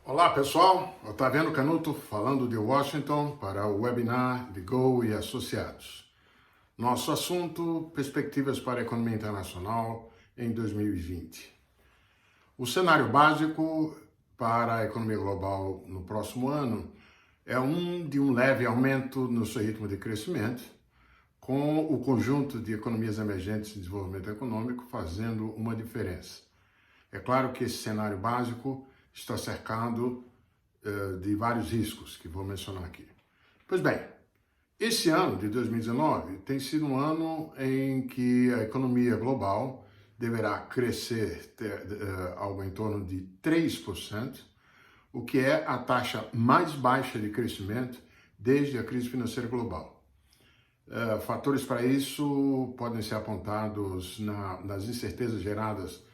Olá pessoal, Otaviano Canuto falando de Washington para o webinar de Go e Associados. Nosso assunto, perspectivas para a economia internacional em 2020. O cenário básico para a economia global no próximo ano é de um leve aumento no seu ritmo de crescimento, com o conjunto de economias emergentes de desenvolvimento econômico fazendo uma diferença. É claro que esse cenário básico está cercado de vários riscos que vou mencionar aqui. Pois bem, esse ano de 2019 tem sido um ano em que a economia global deverá crescer algo em torno de 3%, o que é a taxa mais baixa de crescimento desde a crise financeira global. Fatores para isso podem ser apontados nas incertezas geradas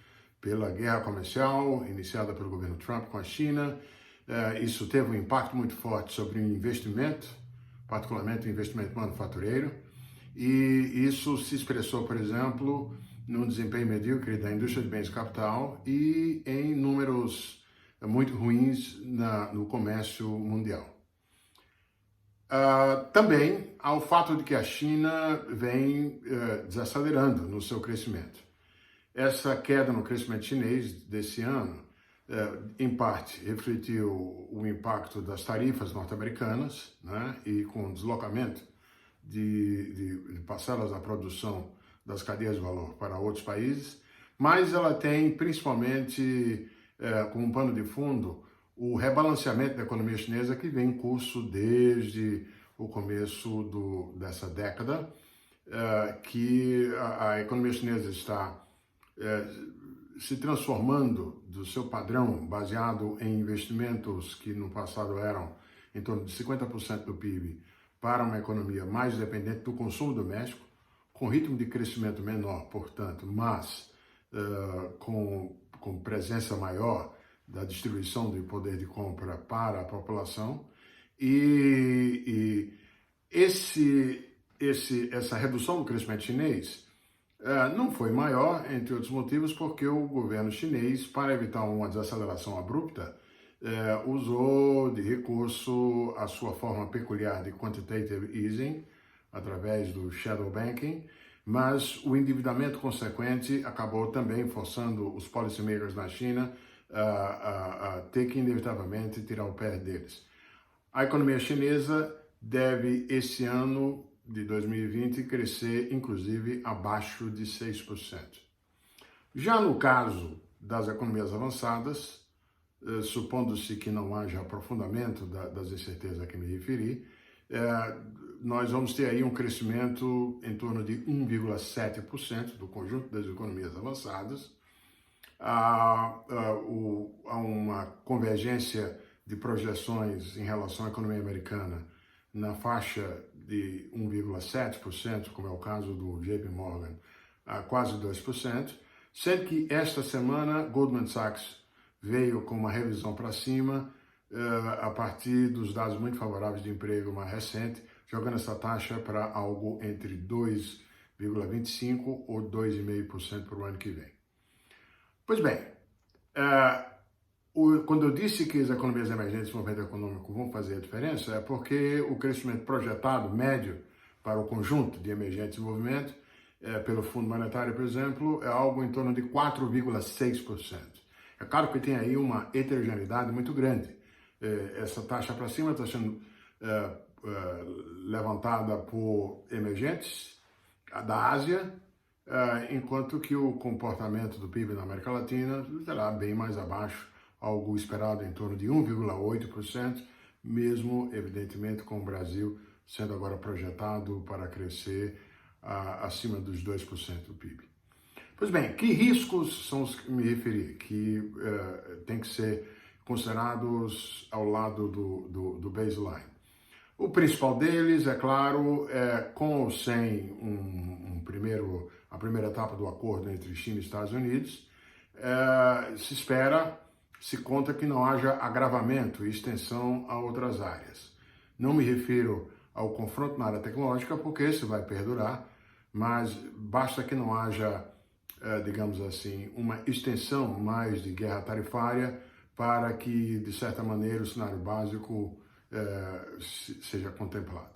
pela guerra comercial iniciada pelo governo Trump com a China. Isso teve um impacto muito forte sobre o investimento, particularmente o investimento manufatureiro, e isso se expressou, por exemplo, no desempenho medíocre da indústria de bens de capital e em números muito ruins no comércio mundial. Também ao fato de que a China vem desacelerando no seu crescimento. Essa queda no crescimento chinês desse ano, em parte, refletiu o impacto das tarifas norte-americanas, né, e com o deslocamento de parcelas da produção das cadeias de valor para outros países, mas ela tem principalmente como pano de fundo o rebalanceamento da economia chinesa que vem em curso desde o começo dessa década, que a economia chinesa está se transformando do seu padrão baseado em investimentos que no passado eram em torno de 50% do PIB para uma economia mais dependente do consumo doméstico, com ritmo de crescimento menor, portanto, mas com presença maior da distribuição do poder de compra para a população. E essa redução do crescimento chinês não foi maior, entre outros motivos, porque o governo chinês, para evitar uma desaceleração abrupta, usou de recurso a sua forma peculiar de quantitative easing, através do shadow banking, mas o endividamento consequente acabou também forçando os policymakers na China a ter que inevitavelmente tirar o pé deles. A economia chinesa deve, esse ano de 2020, crescer, inclusive, abaixo de 6%. Já no caso das economias avançadas, supondo-se que não haja aprofundamento das incertezas a que me referi, nós vamos ter aí um crescimento em torno de 1,7% do conjunto das economias avançadas. Há uma convergência de projeções em relação à economia americana na faixa de 1,7%, como é o caso do JP Morgan, a quase 2%, sendo que esta semana Goldman Sachs veio com uma revisão para cima a partir dos dados muito favoráveis de emprego mais recente, jogando essa taxa para algo entre 2,25% ou 2,5% para o ano que vem. Pois bem, quando eu disse que as economias emergentes de desenvolvimento econômico vão fazer a diferença, é porque o crescimento projetado médio para o conjunto de emergentes de desenvolvimento, pelo Fundo Monetário, por exemplo, é algo em torno de 4,6%. É claro que tem aí uma heterogeneidade muito grande. Essa taxa para cima está sendo levantada por emergentes da Ásia, enquanto que o comportamento do PIB na América Latina será bem mais abaixo, algo esperado em torno de 1,8%, mesmo, evidentemente, com o Brasil sendo agora projetado para crescer acima dos 2% do PIB. Pois bem, que riscos são os que me referi, que têm que ser considerados ao lado do baseline? O principal deles, é claro, com ou sem a primeira etapa do acordo entre China e Estados Unidos, se conta que não haja agravamento e extensão a outras áreas. Não me refiro ao confronto na área tecnológica, porque esse vai perdurar, mas basta que não haja, digamos assim, uma extensão mais de guerra tarifária para que, de certa maneira, o cenário básico seja contemplado.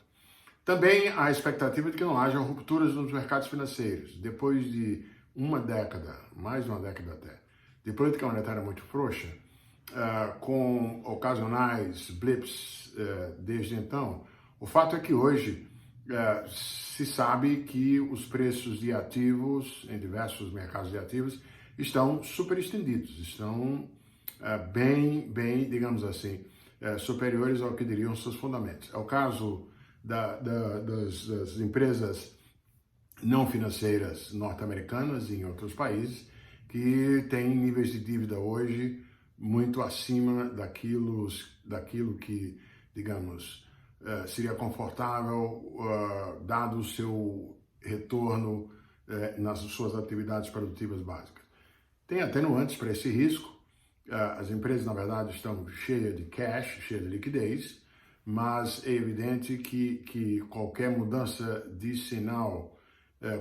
Também há a expectativa de que não haja rupturas nos mercados financeiros. Depois de uma década, mais de uma década até, de política monetária muito frouxa, com ocasionais blips desde então, o fato é que hoje se sabe que os preços de ativos em diversos mercados de ativos estão super estendidos, estão bem, digamos assim, superiores ao que diriam seus fundamentos. É o caso das empresas não financeiras norte-americanas e em outros países que têm níveis de dívida hoje muito acima daquilo que, digamos, seria confortável dado o seu retorno nas suas atividades produtivas básicas. Tem atenuantes para esse risco. As empresas, na verdade, estão cheias de cash, cheias de liquidez, mas é evidente que qualquer mudança de sinal,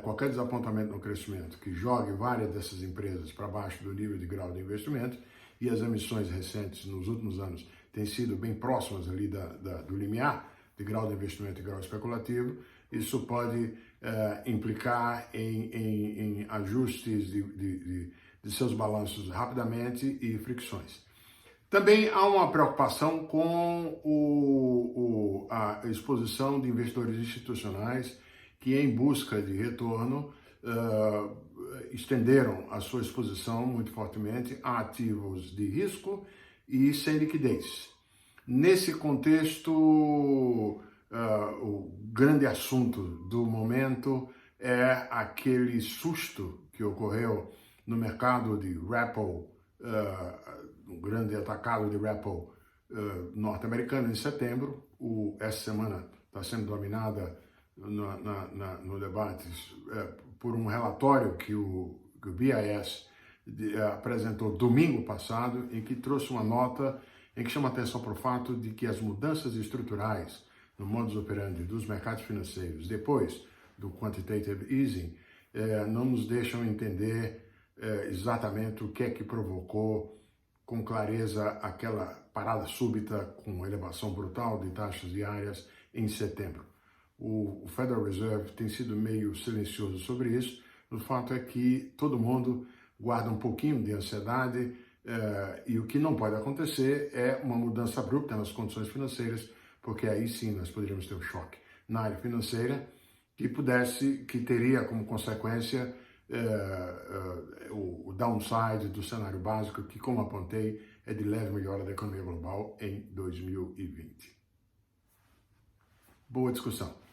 qualquer desapontamento no crescimento que jogue várias dessas empresas para baixo do nível de grau de investimento, e as emissões recentes nos últimos anos têm sido bem próximas ali do limiar de grau de investimento e grau especulativo, isso pode implicar em ajustes de seus balanços rapidamente e fricções. Também há uma preocupação com a exposição de investidores institucionais que, em busca de retorno, estenderam a sua exposição muito fortemente a ativos de risco e sem liquidez. Nesse contexto, o grande assunto do momento é aquele susto que ocorreu no mercado de repo, um grande atacado de repo norte-americano em setembro. Essa semana está sendo dominada no debate por um relatório que o BIS apresentou domingo passado, em que trouxe uma nota em que chama atenção para o fato de que as mudanças estruturais no modus operandi dos mercados financeiros depois do quantitative easing não nos deixam entender exatamente o que é que provocou com clareza aquela parada súbita com elevação brutal de taxas diárias em setembro. O Federal Reserve tem sido meio silencioso sobre isso. O fato é que todo mundo guarda um pouquinho de ansiedade e o que não pode acontecer é uma mudança abrupta nas condições financeiras, porque aí sim nós poderíamos ter um choque na área financeira que teria como consequência o downside do cenário básico, que, como apontei, é de leve melhora da economia global em 2020. Boa discussão.